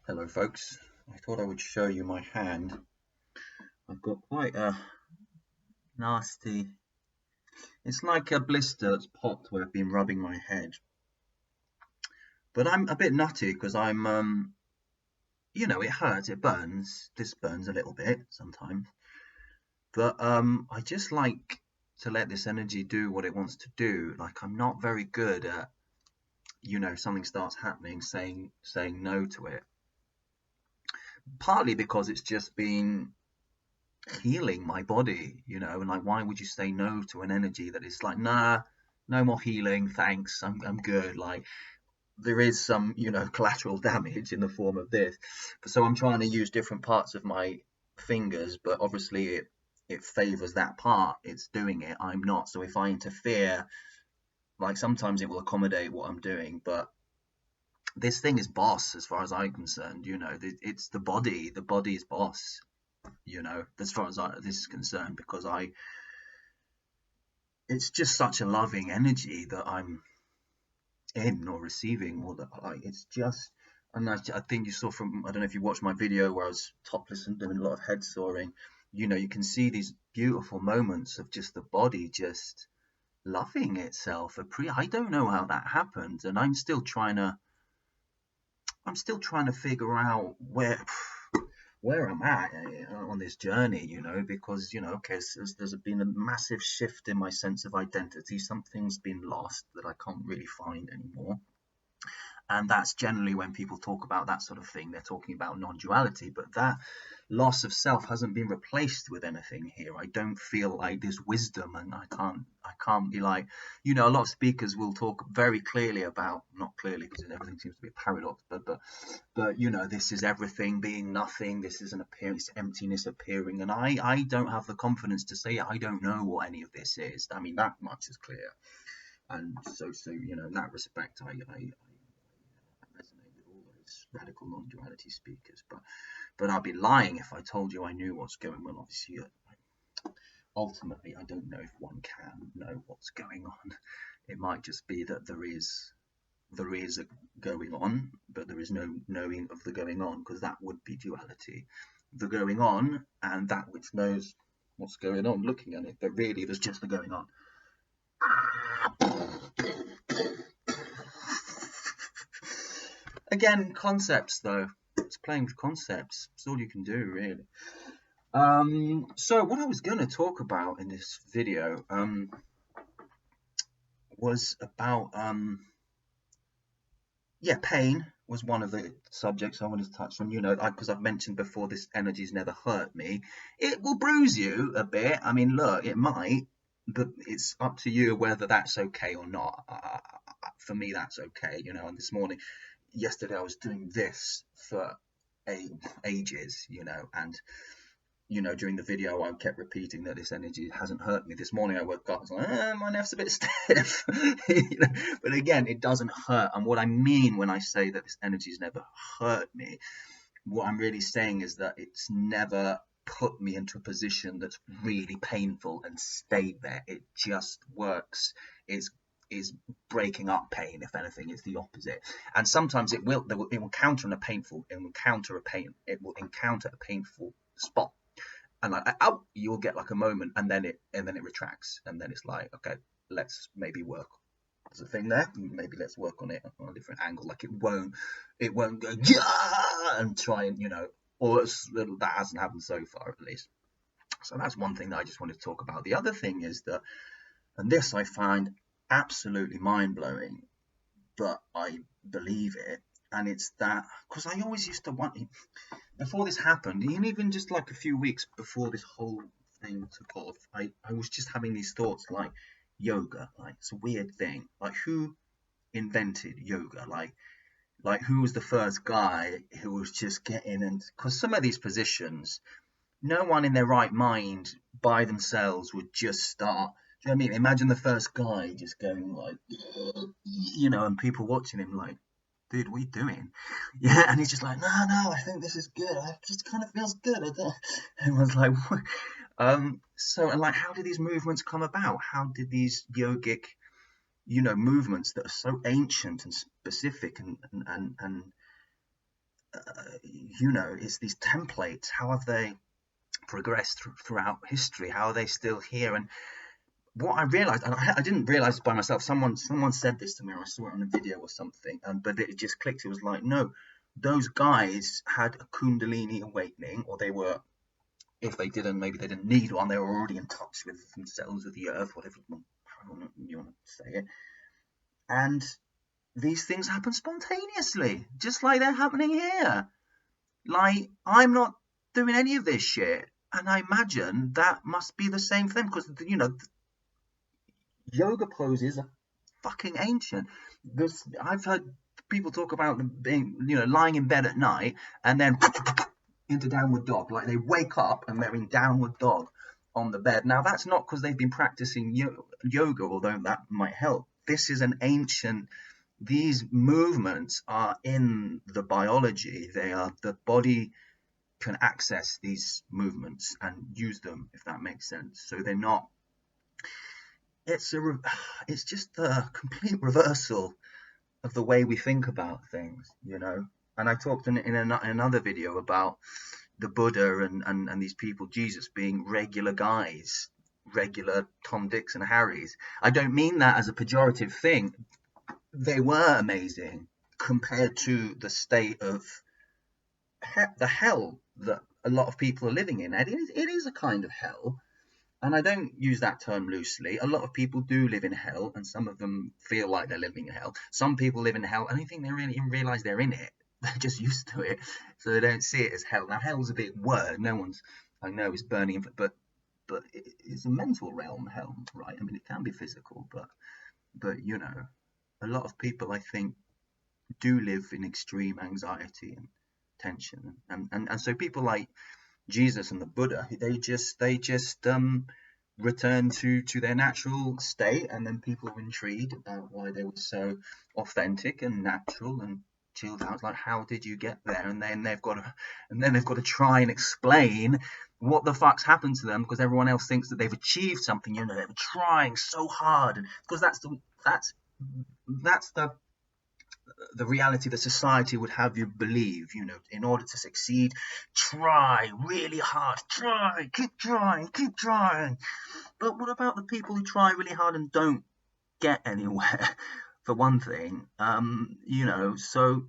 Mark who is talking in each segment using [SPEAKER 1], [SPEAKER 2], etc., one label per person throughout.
[SPEAKER 1] Hello folks, I thought I would show you my hand. I've got quite a nasty, it's like a blister that's popped where I've been rubbing my head. But I'm a bit nutty because it hurts, it burns. This burns a little bit sometimes. But I just like to let this energy do what it wants to do. Like I'm not very good at, something starts happening, saying no to it. Partly because it's just been healing my body, and like why would you say no to an energy that is like, nah, no more healing, thanks, I'm good. Like there is some, collateral damage in the form of this. So I'm trying to use different parts of my fingers, but obviously it favors that part, it's doing it, I'm not. So if I interfere, like sometimes it will accommodate what I'm doing, but this thing is boss as far as I'm concerned. It's the body is boss, as far as this is concerned, because it's just such a loving energy that I'm in or receiving, or that it's just. And I think you saw from, I don't know if you watched my video where I was topless and doing a lot of head soaring. You can see these beautiful moments of just the body just loving itself. I don't know how that happened, and I'm still trying to figure out where I'm at on this journey, because, okay, so there's been a massive shift in my sense of identity. Something's been lost that I can't really find anymore. And that's generally when people talk about that sort of thing, they're talking about non-duality, but that loss of self hasn't been replaced with anything here. I don't feel like there's wisdom, and I can't be like, a lot of speakers will talk very clearly about, not clearly because everything seems to be a paradox, but this is everything being nothing, this is an appearance, emptiness appearing, and I don't have the confidence to say I don't know what any of this is. I mean, that much is clear. And so in that respect, I resonate with all those radical non-duality speakers. But I'd be lying if I told you I knew what's going on. Obviously, ultimately, I don't know if one can know what's going on. It might just be that there is a going on, but there is no knowing of the going on, because that would be duality. The going on and that which knows what's going on, looking at it, but really there's just the going on. Again, concepts though. It's playing with concepts. It's all you can do, really. So what I was going to talk about in this video was about pain was one of the subjects I wanted to touch on. Because I've mentioned before, this energy's never hurt me. It will bruise you a bit. I mean, look, it might, but it's up to you whether that's okay or not. For me, that's okay. And yesterday I was doing this for ages, and during the video, I kept repeating that this energy hasn't hurt me. This morning, I woke up, I was like, my neck's a bit stiff. But again, it doesn't hurt. And what I mean when I say that this energy's never hurt me, what I'm really saying is that it's never put me into a position that's really painful and stayed there. It just works. Is breaking up pain. If anything, it's the opposite. And sometimes it will encounter a painful spot, and like, oh, you'll get like a moment, and then it retracts, and then it's like, okay, let's maybe work. There's a thing there, maybe let's work on it on a different angle. Like it won't go yeah and try and or that hasn't happened so far, at least. So that's one thing that I just wanted to talk about. The other thing is that, and this I find absolutely mind-blowing, but I believe it, and it's that, because I always used to want, before this happened, and even just like a few weeks before this whole thing took off, I was just having these thoughts like yoga, like it's a weird thing. Like who invented yoga? Like who was the first guy who was just getting, and because some of these positions, no one in their right mind by themselves would just start. Do you know what I mean? Imagine the first guy just going like, and people watching him like, dude, what are you doing? Yeah, and he's just like, no, I think this is good. It just kind of feels good. Everyone's like, what? So, and like, how did these movements come about? How did these yogic, movements that are so ancient and specific and it's these templates. How have they progressed throughout history? How are they still here? And what I realized, and I didn't realize it by myself, someone said this to me, or I saw it on a video or something, but it just clicked. It was like, no, those guys had a Kundalini awakening, or they were, if they didn't, maybe they didn't need one, they were already in touch with themselves, with the earth, whatever you want to say it. And these things happen spontaneously, just like they're happening here. Like, I'm not doing any of this shit. And I imagine that must be the same for them, because, yoga poses are fucking ancient. I've heard people talk about them being, lying in bed at night and then into downward dog. Like, they wake up and they're in downward dog on the bed. Now, that's not because they've been practicing yoga, although that might help. This is an ancient. These movements are in the biology. The body can access these movements and use them, if that makes sense. So they're not. It's just a complete reversal of the way we think about things, And I talked in another video about the Buddha and these people, Jesus, being regular guys, regular Tom, Dicks, and Harrys. I don't mean that as a pejorative thing. They were amazing compared to the state of the hell that a lot of people are living in. And it is a kind of hell. And I don't use that term loosely. A lot of people do live in hell, and some of them feel like they're living in hell. Some people live in hell, and I don't think they really even realize they're in it. They're just used to it, so they don't see it as hell. Now, hell's a big word. I know it's burning, but it's a mental realm, hell, right? I mean, it can be physical, but a lot of people, I think, do live in extreme anxiety and tension, and so people like Jesus and the Buddha, they just return to their natural state, and then people are intrigued about why they were so authentic and natural and chilled out. It's like, how did you get there? And then they've got to try and explain what the fuck's happened to them, because everyone else thinks that they've achieved something. They were trying so hard, and because that's the reality that society would have you believe. In order to succeed, try really hard, keep trying. But what about the people who try really hard and don't get anywhere? For one thing, so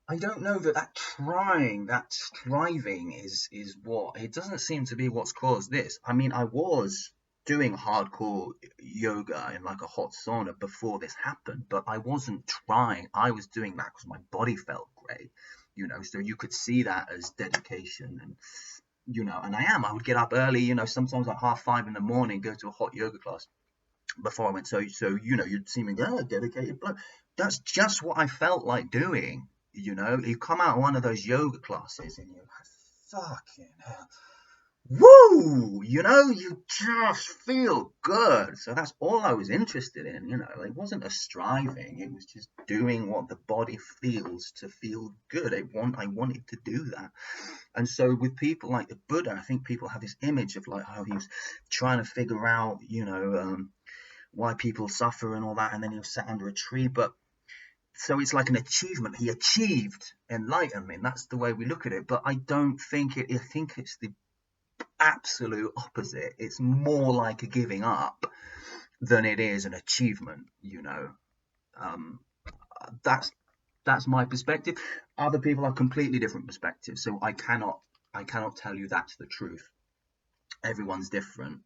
[SPEAKER 1] I don't know that trying, that striving is what, it doesn't seem to be what's caused this. I mean, I was doing hardcore yoga in like a hot sauna before this happened, but I wasn't trying. I was doing that because my body felt great, so you could see that as dedication. And and I would get up early, sometimes like 4:30 in the morning, go to a hot yoga class before I went. So you'd see me go, dedicated, but that's just what I felt like doing. You come out of one of those yoga classes and you're like, fucking hell, woo, you just feel good. So that's all I was interested in. It wasn't a striving, it was just doing what the body feels to feel good. I wanted to do that. And so with people like the Buddha, I think people have this image of like how he was trying to figure out why people suffer and all that, and then he was sat under a tree. But so it's like an achievement. He achieved enlightenment. That's the way we look at it. But I don't think it. I think it's the absolute opposite. It's more like a giving up than it is an achievement. That's my perspective. Other people have completely different perspectives, so I cannot tell you that's the truth. Everyone's different.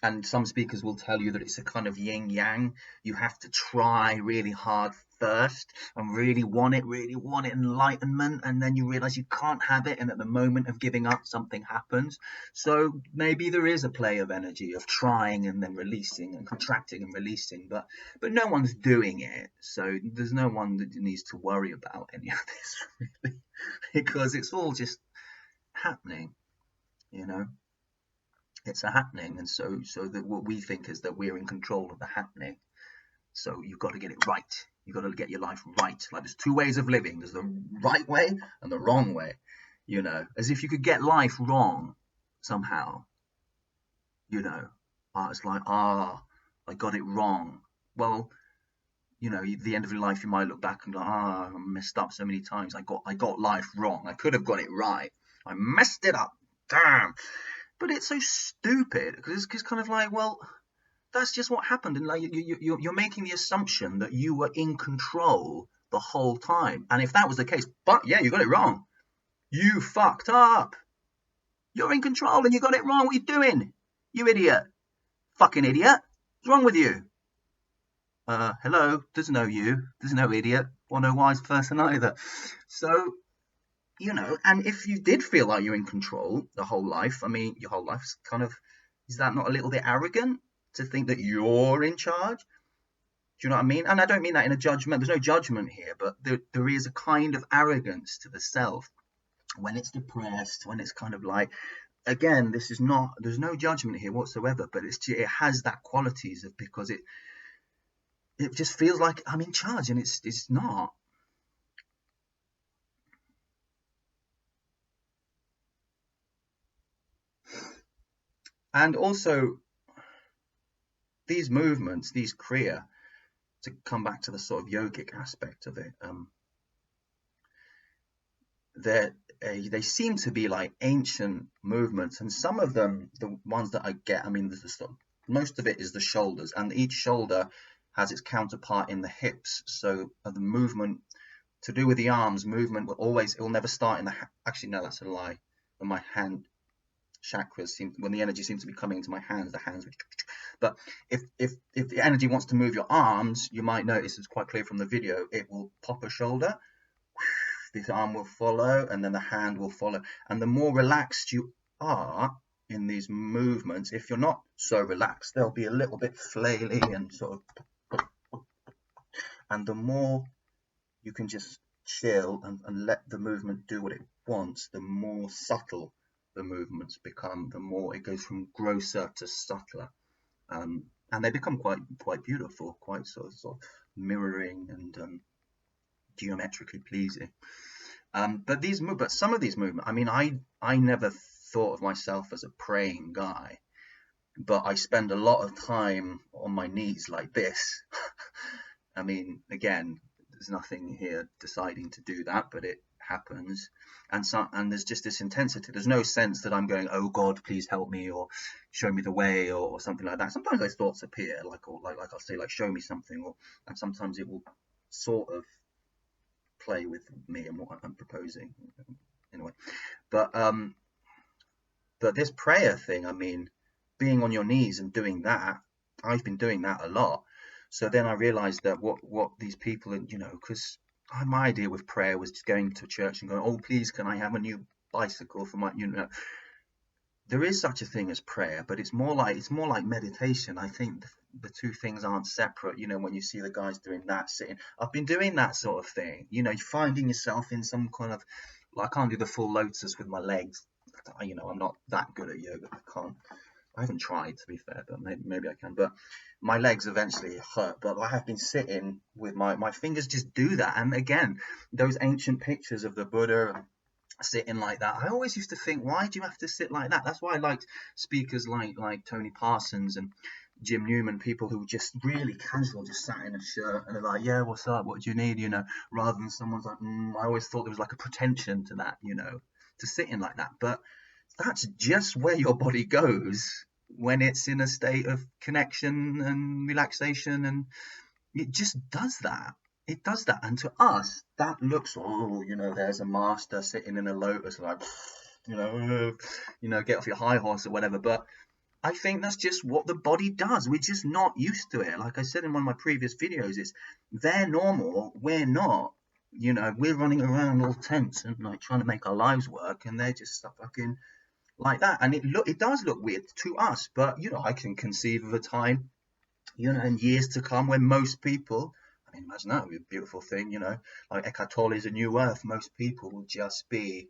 [SPEAKER 1] And some speakers will tell you that it's a kind of yin yang. You have to try really hard first and really want it, enlightenment, and then you realize you can't have it, and at the moment of giving up, something happens. So maybe there is a play of energy of trying and then releasing and contracting and releasing, but no one's doing it, so there's no one that needs to worry about any of this, really, because it's all just happening, It's a happening, and so that what we think is that we're in control of the happening. So you've got to get it right. You've got to get your life right. Like, there's two ways of living. There's the right way and the wrong way. As if you could get life wrong somehow. It's like, I got it wrong. Well, at the end of your life, you might look back and go, I messed up so many times. I got life wrong. I could have got it right. I messed it up. Damn. But it's so stupid because it's kind of like, well, that's just what happened. And like you're making the assumption that you were in control the whole time. And if that was the case, but yeah, you got it wrong. You fucked up. You're in control and you got it wrong. What are you doing? You idiot. Fucking idiot. What's wrong with you? Hello, there's no you, there's no idiot, or no wise person either. So, and if you did feel like you're in control the whole life, I mean, your whole life's kind of, is that not a little bit arrogant to think that you're in charge? Do you know what I mean? And I don't mean that in a judgment, there's no judgment here, but there is a kind of arrogance to the self when it's depressed, when it's kind of like, again, there's no judgment here whatsoever, but it has that qualities of, because it just feels like I'm in charge, and it's not. And also these movements, these kriya, to come back to the sort of yogic aspect of it, they seem to be like ancient movements, and some of them, the ones that I get, I mean, most of it is the shoulders, and each shoulder has its counterpart in the hips. So the movement to do with the arms, movement it will never start in the, actually no, that's a lie. When my hand chakras when the energy seems to be coming into my hands, the hands, but if the energy wants to move your arms, you might notice, it's quite clear from the video, it will pop a shoulder, the arm will follow, and then the hand will follow. And the more relaxed you are in these movements, if you're not so relaxed, they'll be a little bit flaily and sort of, and the more you can just chill and let the movement do what it wants, the more subtle the movements become, the more it goes from grosser to subtler, and they become quite beautiful, quite sort of mirroring and geometrically pleasing. But some of these movements, I mean, I never thought of myself as a praying guy, but I spend a lot of time on my knees like this. I mean, again, there's nothing here deciding to do that, but it happens. And there's just this intensity. There's no sense that I'm going, oh God, please help me, or show me the way, or something like that. Sometimes those thoughts appear, like I'll say, like, show me something, and sometimes it will sort of play with me and what I'm proposing, anyway. But this prayer thing, I mean, being on your knees and doing that, I've been doing that a lot. So then I realized that what these people, because my idea with prayer was just going to church and going, oh, please, can I have a new bicycle for my, there is such a thing as prayer, but it's more like meditation. I think the two things aren't separate. When you see the guys doing that, sitting, I've been doing that sort of thing. You're finding yourself in some kind of, I can't do the full lotus with my legs. I'm not that good at yoga. I haven't tried, to be fair, but maybe I can. But my legs eventually hurt. But I have been sitting with my fingers just do that. And again, those ancient pictures of the Buddha sitting like that, I always used to think, why do you have to sit like that? That's why I liked speakers like Tony Parsons and Jim Newman, people who were just really casual, just sat in a shirt and they're like, yeah, what's up, what do you need, rather than someone's like, I always thought there was like a pretension to that, to sit in like that. But that's just where your body goes when it's in a state of connection and relaxation, and it just does that. It does that. And to us, that looks, there's a master sitting in a lotus, like, get off your high horse or whatever. But I think that's just what the body does. We're just not used to it. Like I said in one of my previous videos, they're normal, we're not. We're running around all tense and like trying to make our lives work, and they're just fucking like that. And it does look weird to us, but I can conceive of a time, in years to come, when most people, I mean, imagine that would be a beautiful thing, like Eckhart Tolle's A New Earth, most people will just be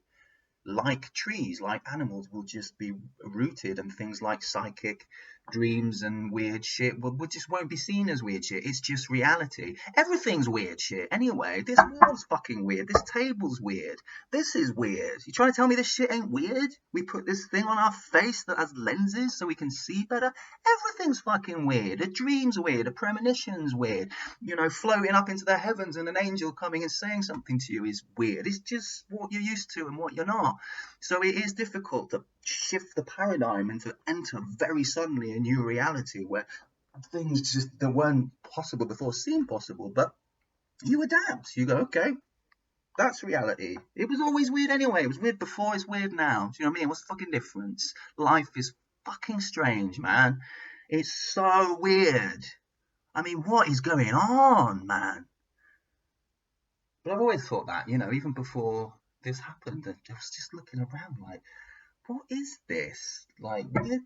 [SPEAKER 1] like trees, like animals, will just be rooted, and things like psychic dreams and weird shit just won't be seen as weird shit. It's just reality. Everything's weird shit. Anyway, this wall's fucking weird. This table's weird. This is weird. You trying to tell me this shit ain't weird? We put this thing on our face that has lenses so we can see better. Everything's fucking weird. A dream's weird. A premonition's weird. You know, floating up into the heavens and an angel coming and saying something to you is weird. It's just what you're used to and what you're not. So it is difficult to shift the paradigm and to enter very suddenly a new reality where things just that weren't possible before seem possible. But you adapt. You go, okay, that's reality. It was always weird anyway. It was weird before, it's weird now. Do you know what I mean? What's the fucking difference? Life is fucking strange, man. It's so weird. I mean, what is going on, man? But I've always thought that, you know, even before this happened, I was just looking around like, what is this? Like, where did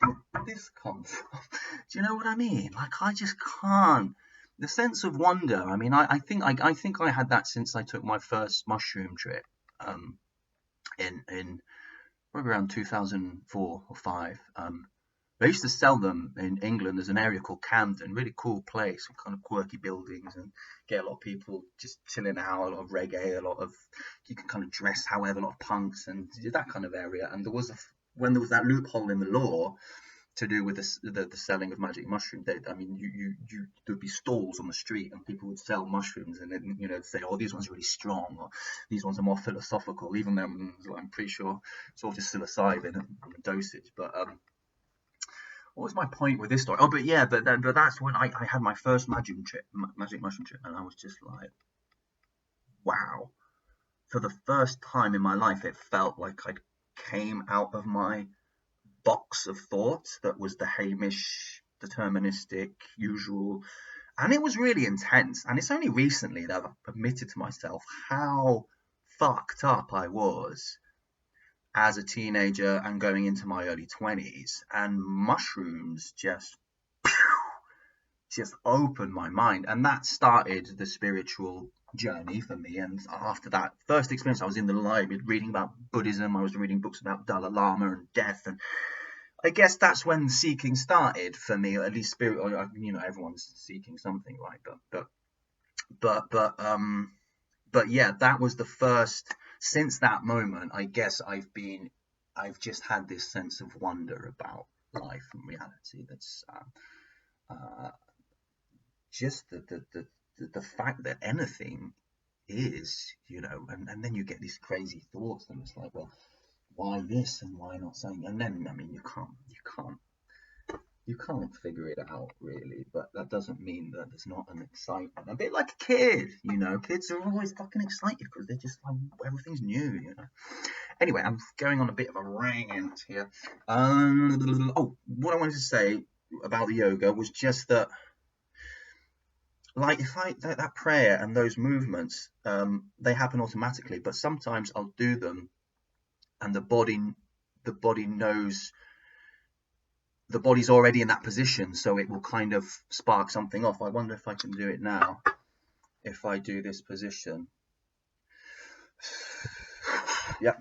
[SPEAKER 1] this come from? Do you know what I mean? Like, I just can't. The sense of wonder. I mean, I think I had that since I took my first mushroom trip, in probably around 2004 or 5. They used to sell them in England. There's an area called Camden, really cool place, with kind of quirky buildings, and get a lot of people just chilling out, a lot of reggae, a lot of, you can kind of dress however, a lot of punks and that kind of area. And when there was that loophole in the law to do with the selling of magic mushrooms, I mean, there'd be stalls on the street and people would sell mushrooms, and then, you know, say, oh, these ones are really strong, or these ones are more philosophical, even though I'm pretty sure it's all just psilocybin and dosage. But what was my point with this story? Oh, but that's when I had my first magic mushroom trip, and I was just like, wow. For the first time in my life, it felt like I came out of my box of thoughts that was the Hamish, deterministic, usual, and it was really intense. And it's only recently that I've admitted to myself how fucked up I was as a teenager and going into my early 20s, and mushrooms just opened my mind, and that started the spiritual journey for me. And after that first experience, I was in the library reading about Buddhism. I was reading books about Dalai Lama and death, and I guess that's when seeking started for me, or at least spirit. You know, everyone's seeking something, right? But yeah, that was the first. Since that moment, I guess I've just had this sense of wonder about life and reality. That's just the fact that anything is, you know, and then you get these crazy thoughts, and it's like, well, why this and why not something? And then, I mean, you can't figure it out really, but that doesn't mean that there's not an excitement. A bit like a kid, you know, kids are always fucking excited because they're just like, everything's new, you know. Anyway, I'm going on a bit of a rant here. Oh, what I wanted to say about the yoga was just that, like, if that prayer and those movements, they happen automatically, but sometimes I'll do them and the body knows, the body's already in that position, so it will kind of spark something off. I wonder if I can do it now. If I do this position. Yeah.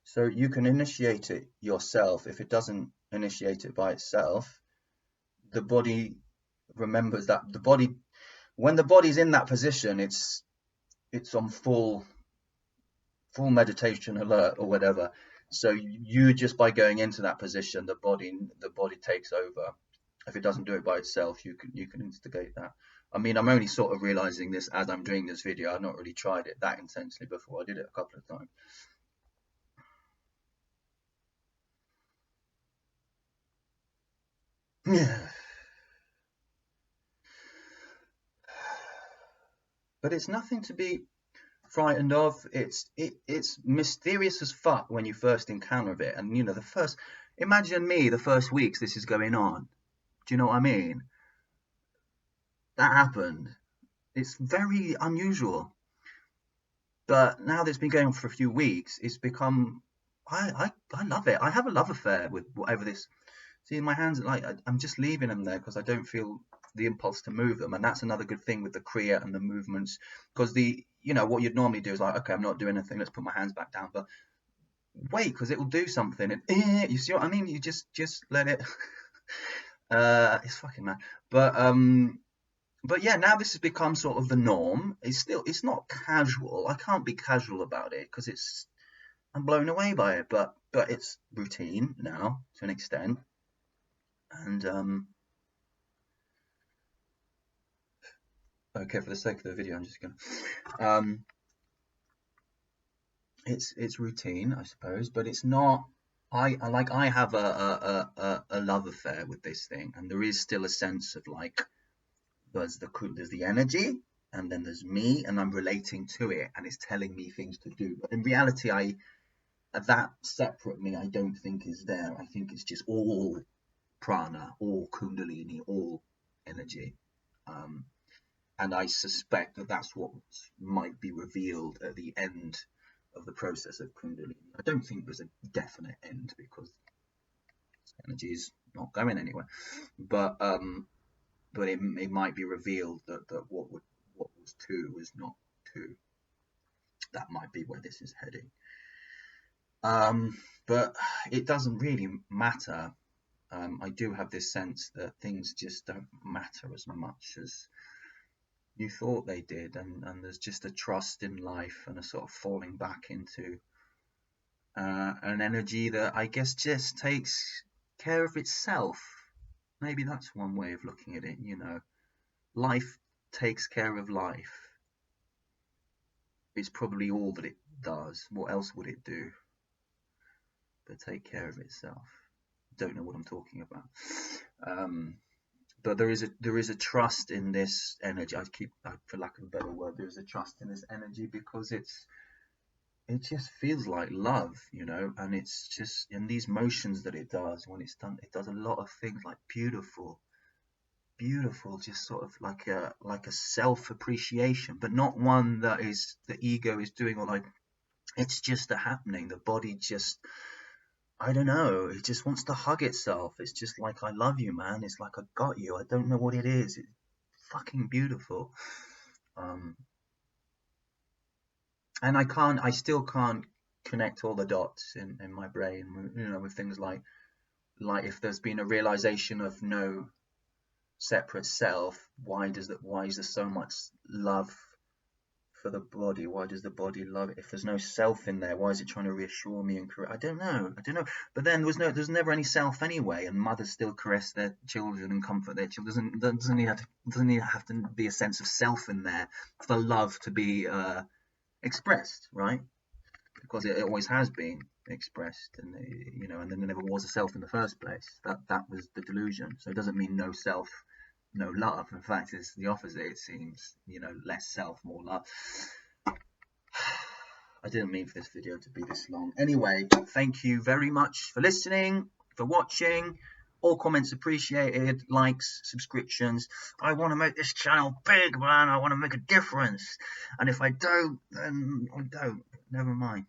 [SPEAKER 1] So you can initiate it yourself. If it doesn't initiate it by itself, the body remembers that when the body's in that position, it's on full meditation alert or whatever. So you just by going into that position, the body takes over. If it doesn't do it by itself, you can instigate that. I mean, I'm only sort of realizing this as I'm doing this video. I've not really tried it that intensely before. I did it a couple of times. Yeah. But it's nothing to be frightened of. It's mysterious as fuck when you first encounter it. And, you know, imagine me the first weeks this is going on. Do you know what I mean? That happened. It's very unusual. But now that it's been going on for a few weeks, it's become, I love it. I have a love affair with whatever this See, my hands, like, I'm just leaving them there because I don't feel the impulse to move them. And that's another good thing with the Kriya and the movements, because what you'd normally do is like, okay, I'm not doing anything, let's put my hands back down. But wait, because it will do something. And you see what I mean? You just let it. It's fucking mad. But yeah, now this has become sort of the norm. It's not casual. I can't be casual about it because I'm blown away by it. But it's routine now to an extent. And okay, for the sake of the video, I'm just gonna it's routine, I suppose, but it's not. I have a love affair with this thing, and there is still a sense of like there's the energy, and then there's me, and I'm relating to it, and it's telling me things to do. But in reality, that separate me, I don't think is there. I think it's just all prana, all kundalini, all energy. And I suspect that that's what might be revealed at the end of the process of kundalini. I don't think there's a definite end because energy is not going anywhere, but it might be revealed that what was two was not two. That might be where this is heading. But it doesn't really matter. I do have this sense that things just don't matter as much as you thought they did, and there's just a trust in life and a sort of falling back into an energy that I guess just takes care of itself. Maybe that's one way of looking at it. Life takes care of life. It's probably all that it does. What else would it do but take care of itself? Don't know what I'm talking about. But there is a trust in this energy. For lack of a better word, there is a trust in this energy because it just feels like love, and it's just in these motions that it does when it's done. It does a lot of things like beautiful, just sort of like a self-appreciation, but not one that is the ego is doing, or like it's just a happening. The body just, I don't know, it just wants to hug itself. It's just like, I love you, man. It's like, I got you. I don't know what it is. It's fucking beautiful. And I still can't connect all the dots in my brain, with things like if there's been a realization of no separate self, why is there so much love for the body? Why does the body love it? If there's no self in there, why is it trying to reassure me and correct? I don't know. But then there's never any self anyway, and mothers still caress their children and comfort their children. Doesn't have to be a sense of self in there for love to be expressed, right? Because it always has been expressed, and and then there never was a self in the first place. That was the delusion. So it doesn't mean no self, no love. In fact, it's the opposite. It seems, less self, more love. I didn't mean for this video to be this long. Anyway, thank you very much for listening, for watching. All comments appreciated, likes, subscriptions. I want to make this channel big, man. I want to make a difference. And if I don't, then I don't. Never mind.